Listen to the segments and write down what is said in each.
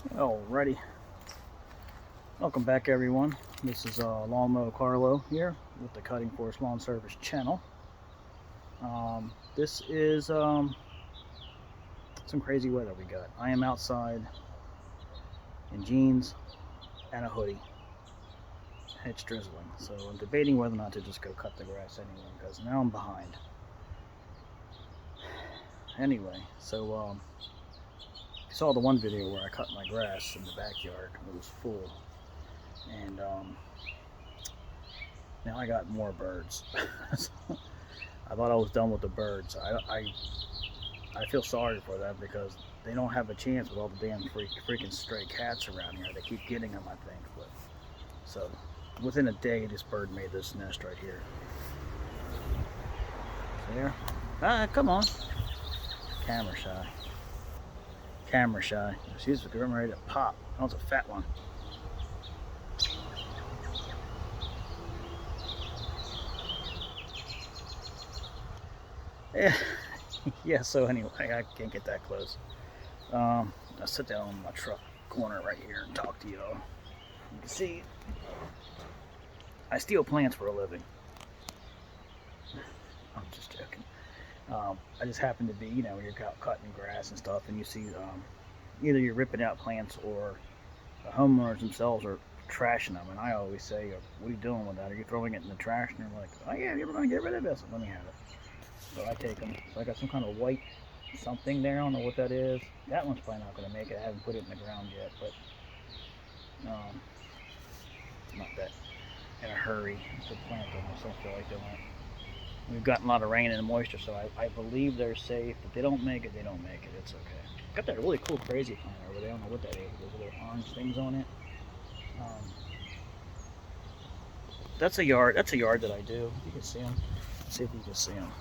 Alrighty, welcome back everyone. This is Lawnmow Carlo here with the Cutting Force Lawn Service channel. This is some crazy weather we got. I am outside in jeans and a hoodie. It's drizzling, so I'm debating whether or not to just go cut the grass anyway because now I'm behind. Anyway, so I saw the one video where I cut my grass in the backyard. It was full, and now I got more birds. I thought I was done with the birds. I feel sorry for them because they don't have a chance with all the damn freaking stray cats around here. They keep getting them, I think. But so within a day, this bird made this nest right here. There. Ah, come on. Camera shy. Camera shy. She's getting ready to pop. That was a fat one. Yeah. Yeah, so anyway, I can't get that close. I'll sit down on my truck corner right here and talk to y'all. You can see, I steal plants for a living. I'm just joking. I just happen to be, when you're out cutting grass and stuff, and you see either you're ripping out plants or the homeowners themselves are trashing them. And I always say, what are you doing with that? Are you throwing it in the trash? And they're like, oh yeah, you're going to get rid of this. Let me have it. So I take them. So I got some kind of white something there. I don't know what that is. That one's probably not going to make it. I haven't put it in the ground yet, but not that in a hurry to plant them. I don't feel like doing it. We've gotten a lot of rain and moisture, so I believe they're safe. If they don't make it, they don't make it. It's okay. Got that really cool crazy plant over there. I don't know what that is. Those little orange things on it. That's a yard. That's a yard that I do. You can see them. Let's see if you can see them.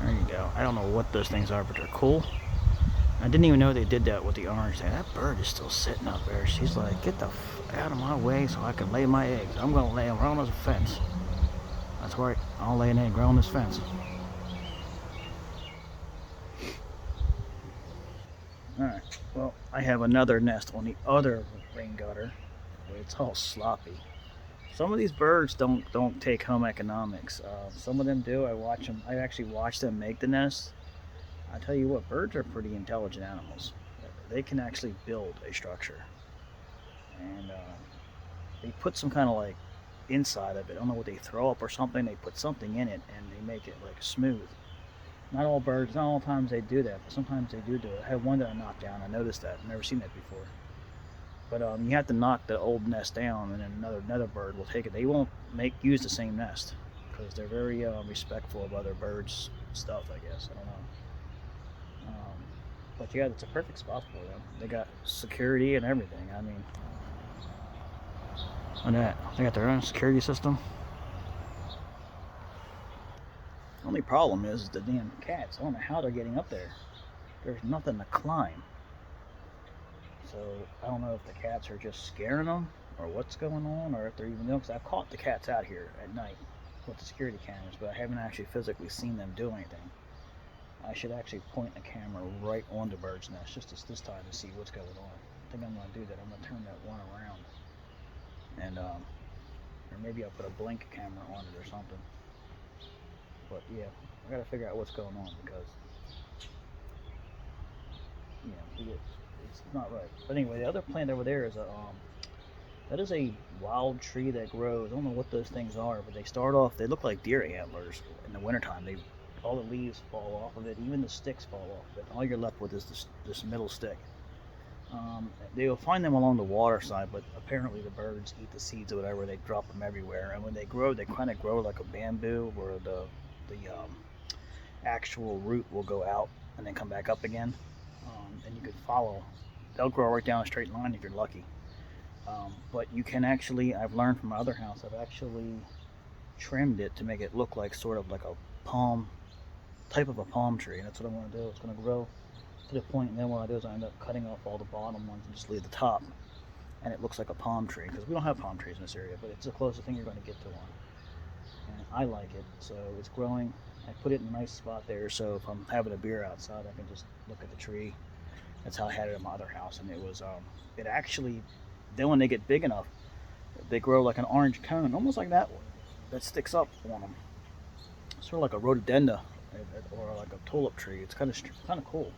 There you go. I don't know what those things are, but they're cool. I didn't even know they did that with the orange thing. That bird is still sitting up there. She's like, get the out of my way so I can lay my eggs. I'm going to lay them right on this fence. That's right. I'll lay an egg right on this fence. Alright. Well, I have another nest on the other rain gutter. It's all sloppy. Some of these birds don't take home economics. Some of them do. I watch them. I actually watch them make the nest. I tell you what, birds are pretty intelligent animals. They can actually build a structure, and they put some kind of like inside of it. I don't know what they throw up or something. They put something in it and they make it like smooth. Not all birds, not all times they do that, but sometimes they do it. I had one that I knocked down. I noticed that. I've never seen that before. But you have to knock the old nest down, and then another bird will take it. They won't use the same nest because they're very respectful of other birds' stuff. I guess I don't know. But yeah, it's a perfect spot for them. They got security and everything. I mean, on that, they got their own security system. The only problem is the damn cats. I don't know how they're getting up there. There's nothing to climb. So I don't know if the cats are just scaring them or what's going on, or if they're even doing. Because I've caught the cats out here at night with the security cameras, but I haven't actually physically seen them do anything. I should actually point the camera right on the bird's nest just this time to see what's going on. I think I'm going to do that. I'm going to turn that one around, and or maybe I'll put a blink camera on it or something. But yeah, I got to figure out what's going on because it's not right. But anyway, the other plant over there is that is a wild tree that grows. I don't know what those things are, but they start off. They look like deer antlers in the wintertime. All the leaves fall off of it, even the sticks fall off of it. All you're left with is this middle stick. You'll find them along the water side, but apparently the birds eat the seeds or whatever. They drop them everywhere, and when they grow, they kind of grow like a bamboo, where the actual root will go out and then come back up again. And you can follow. They'll grow right down a straight line if you're lucky. But you can actually, I've learned from my other house, I've actually trimmed it to make it look like sort of like a palm, type of a palm tree. And that's what I want to do. It's going to grow to the point, and then what I do is I end up cutting off all the bottom ones and just leave the top. And it looks like a palm tree, because we don't have palm trees in this area, but it's the closest thing you're going to get to one. And I like it, so it's growing. I put it in a nice spot there, so if I'm having a beer outside, I can just look at the tree That's how I had it at my other house, and it was it actually, then when they get big enough, they grow like an orange cone, almost like that one that sticks up on them, sort of like a rhododendron or like a tulip tree. It's kind of cool.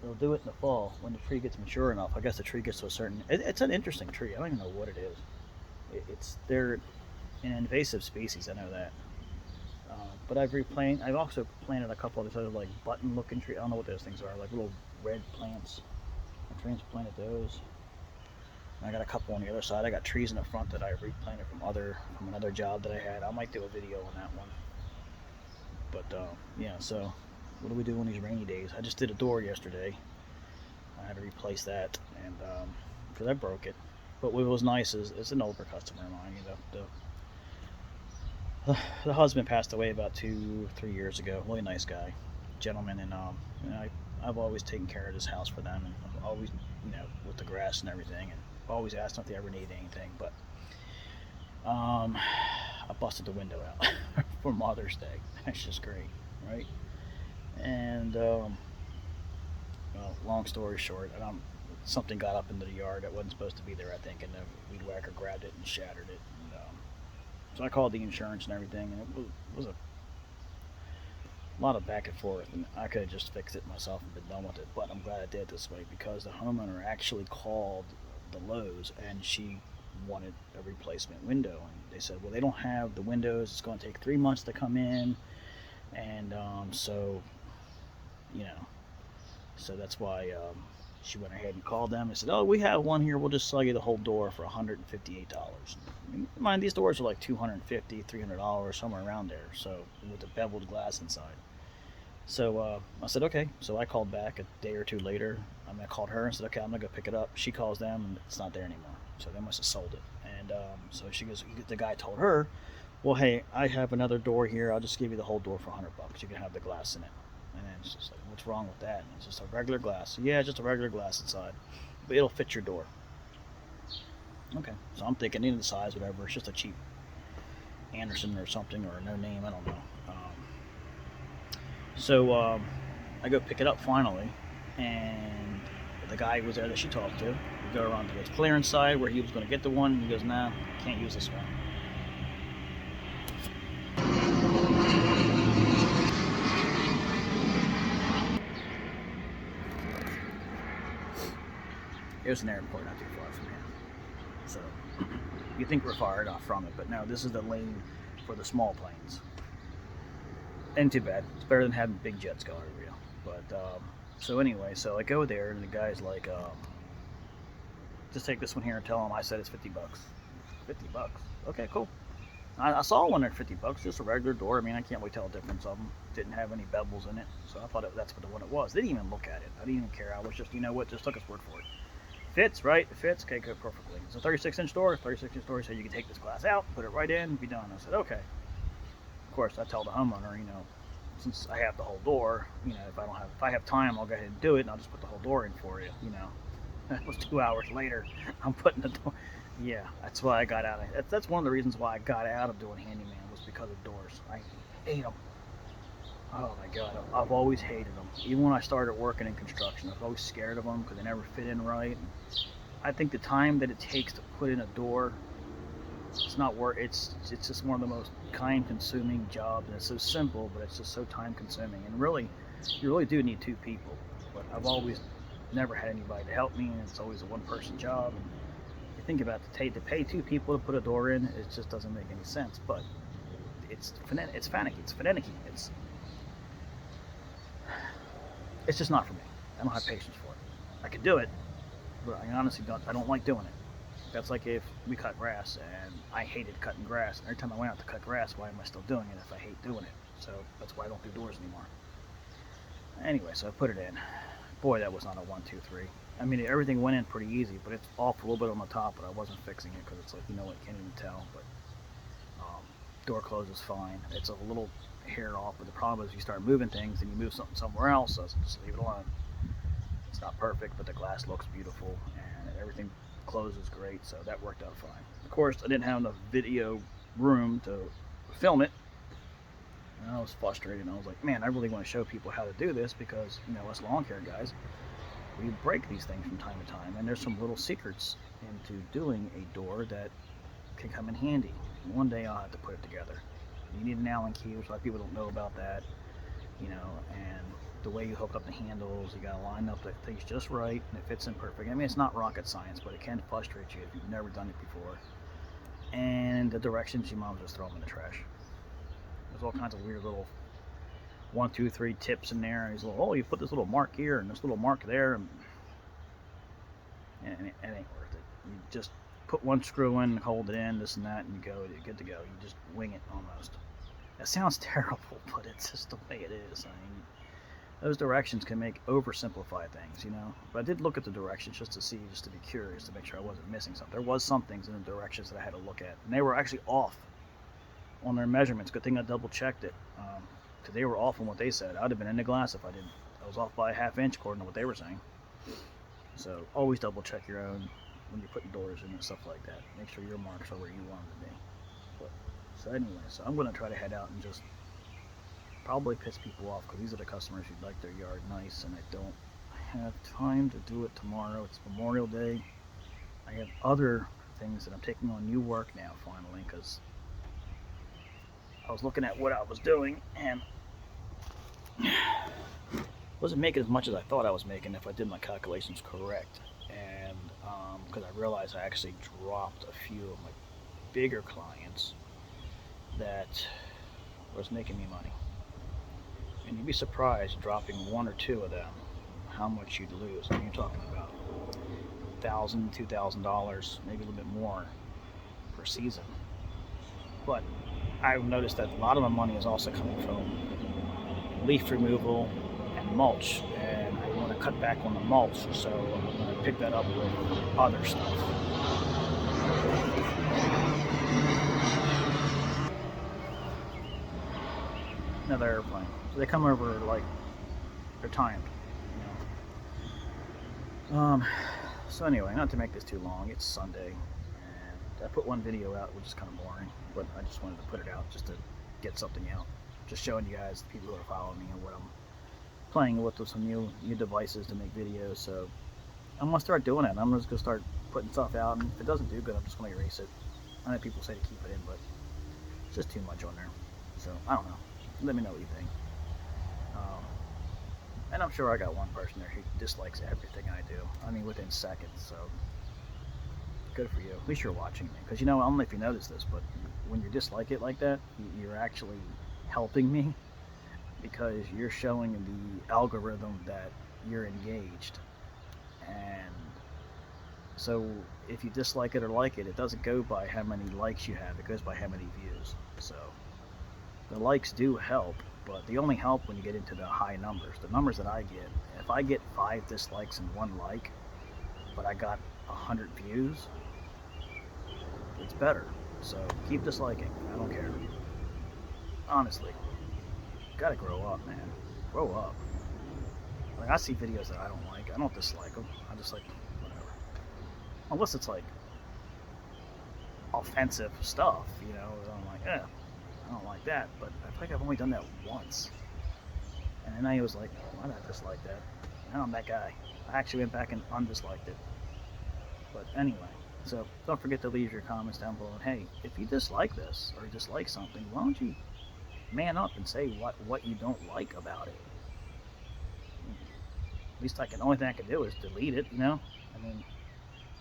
They'll do it in the fall when the tree gets mature enough. I guess the tree gets to a certain. It's an interesting tree. I don't even know what it is. It's they're an invasive species. I know that. But I've also planted a couple of these other like button-looking trees. I don't know what those things are. Like little red plants. I transplanted those. And I got a couple on the other side. I got trees in the front that I replanted from another job that I had. I might do a video on that one. But yeah. So what do we do on these rainy days? I just did a door yesterday. I had to replace that, and because I broke it. But what was nice is it's an older customer of mine. The husband passed away about 2-3 years ago. Really nice guy, gentleman, and I've always taken care of this house for them, and I've always, with the grass and everything, and always asked them if they ever need anything. But I busted the window out for Mother's Day. That's just great, right? And well, long story short, something got up into the yard that wasn't supposed to be there, I think, and the weed whacker grabbed it and shattered it. And, so I called the insurance and everything, and it was a lot of back and forth, and I could have just fixed it myself and been done with it. But I'm glad I did it this way, because the homeowner actually called the Lowe's, and she wanted a replacement window, and they said, well, they don't have the windows. It's going to take 3 months to come in, and so so that's why she went ahead and called them and said, oh, we have one here. We'll just sell you the whole door for $158. Mind, these doors are like $250, $300, somewhere around there. So with the beveled glass inside. So I said, okay. So I called back a day or two later. I called her and said, okay, I'm going to go pick it up. She calls them, and it's not there anymore. So they must have sold it. And so she goes, the guy told her, well, hey, I have another door here. I'll just give you the whole door for $100. You can have the glass in it. And then it's just like, what's wrong with that? And it's just a regular glass. Yeah, just a regular glass inside, but it'll fit your door. Okay, so I'm thinking, the size, whatever. It's just a cheap Anderson or something, or no name. I don't know. So I go pick it up finally, and the guy was there that she talked to. We go around to his clearance side where he was going to get the one. He goes, nah, can't use this one. There's an airport not too far from here. So you think we're far enough from it, but no, this is the lane for the small planes. And too bad. It's better than having big jets go over you. But so anyway, so I go there, and the guy's like, just take this one here and tell him I said it's $50. $50. Okay, cool. I saw one at $50, just a regular door. I mean, I can't really tell the difference of them. Didn't have any bevels in it, so I thought that's what the one it was. They didn't even look at it. I didn't even care. I was just, just took his word for it. Fits, right? It fits. Okay, good, perfectly. It's a 36-inch door. 36-inch door, so you can take this glass out, put it right in, and be done. I said, okay. Of course, I tell the homeowner, since I have the whole door, if I have time, I'll go ahead and do it, and I'll just put the whole door in for you. That was 2 hours later. I'm putting the door. Yeah, that's why I got out of it. That's one of the reasons why I got out of doing handyman, was because of doors. I hate them. Oh my God, I've always hated them. Even when I started working in construction, I was always scared of them because they never fit in right. I think the time that it takes to put in a door, it's not worth. It's just one of the most time-consuming jobs, and it's so simple, but it's just so time-consuming. And really, you really do need two people. But I've always never had anybody to help me, and it's always a one-person job. And you think about to pay two people to put a door in, it just doesn't make any sense. But it's finicky. It's just not for me. I don't have patience for it. I could do it, but I honestly don't. I don't like doing it. That's like if we cut grass, and I hated cutting grass. And every time I went out to cut grass, why am I still doing it if I hate doing it? So that's why I don't do doors anymore. Anyway, so I put it in. Boy, that was not a 1, 2, 3. I mean, everything went in pretty easy, but it's off a little bit on the top, but I wasn't fixing it because it's like, you can't even tell. But door closes fine. It's a little hair off, but the problem is you start moving things and you move something somewhere else, so just leave it alone. It's not perfect, but the glass looks beautiful and everything closes great, so that worked out fine. Of course, I didn't have enough video room to film it, and I was frustrated. I was like, man, I really want to show people how to do this because, us lawn care guys, we break these things from time to time, and there's some little secrets into doing a door that can come in handy. One day I'll have to put it together. You need an Allen key, which a lot of people don't know about that, and the way you hook up the handles, you gotta line up the things just right, and it fits in perfect. I mean, it's not rocket science, but it can frustrate you if you've never done it before. And the directions, you might just throw them in the trash. There's all kinds of weird little 1, 2, 3 tips in there. He's like, oh, you put this little mark here and this little mark there, and it ain't worth it. You just put one screw in, hold it in, this and that, and you're good to go. You just wing it almost. That sounds terrible, but it's just the way it is. I mean, those directions can oversimplify things, But I did look at the directions just to be curious, to make sure I wasn't missing something. There was some things in the directions that I had to look at, and they were actually off on their measurements. Good thing I double checked it, because they were off on what they said. I'd have been in the glass if I didn't. I was off by a ½ inch according to what they were saying. So always double check your own when you're putting doors in and stuff like that. Make sure your marks are where you want them to be. So anyway, I'm going to try to head out and just probably piss people off, because these are the customers who like their yard nice, and I don't have time to do it tomorrow. It's Memorial Day. I have other things that I'm taking on new work now finally, because I was looking at what I was doing and wasn't making as much as I thought I was making if I did my calculations correct. And because I realized I actually dropped a few of my bigger clients that was making me money. And you'd be surprised, dropping 1 or 2 of them, how much you'd lose. I mean, you're talking about $1,000, $2,000, maybe a little bit more per season. But I've noticed that a lot of my money is also coming from leaf removal and mulch, and I want to cut back on the mulch, so I'm going to pick that up with other stuff. Another airplane. So they come over like they're timed, So anyway, not to make this too long, it's Sunday, and I put one video out, which is kind of boring, but I just wanted to put it out just to get something out, just showing you guys, the people who are following me, and what I'm playing with some new devices to make videos. So I'm gonna start doing it. I'm just gonna start putting stuff out, and if it doesn't do good, I'm just gonna erase it. I know people say to keep it in, but it's just too much on there. So I don't know. Let me know what you think. And I'm sure I got one person there who dislikes everything I do. I mean, within seconds. So good for you. At least you're watching me, because I don't know if you noticed this, but when you dislike it like that, you're actually helping me, because you're showing the algorithm that you're engaged. And so if you dislike it or like it, it doesn't go by how many likes you have, it goes by how many views. So the likes do help, but they only help when you get into the high numbers. The numbers that I get, if I get 5 dislikes and 1 like, but I got 100 views, it's better. So keep disliking. I don't care. Honestly, you gotta grow up, man. Grow up. Like, I see videos that I don't like. I don't dislike them. I just like, whatever. Unless it's like offensive stuff, I'm like, I don't like that. But I feel like I've only done that once. And then I was like, why did I dislike that? And I'm that guy. I actually went back and undisliked it. But anyway, so don't forget to leave your comments down below. And hey, if you dislike this or dislike something, why don't you man up and say what you don't like about it? At least only thing I can do is delete it, I mean,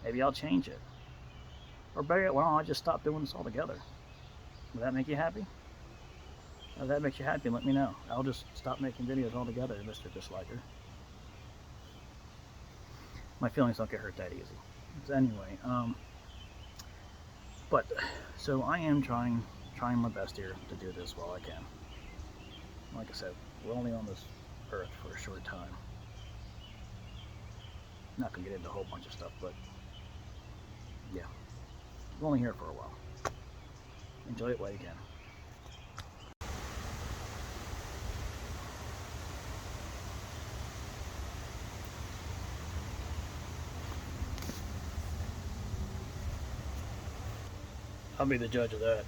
maybe I'll change it. Or better yet, why don't I just stop doing this altogether? Would that make you happy? If that makes you happy, let me know. I'll just stop making videos altogether, Mr. Disliker. My feelings don't get hurt that easy. So anyway, but so I am trying my best here to do this while I can. Like I said, we're only on this earth for a short time. Not gonna get into a whole bunch of stuff, but yeah, we're only here for a while. Enjoy it while you can. I'll be the judge of that.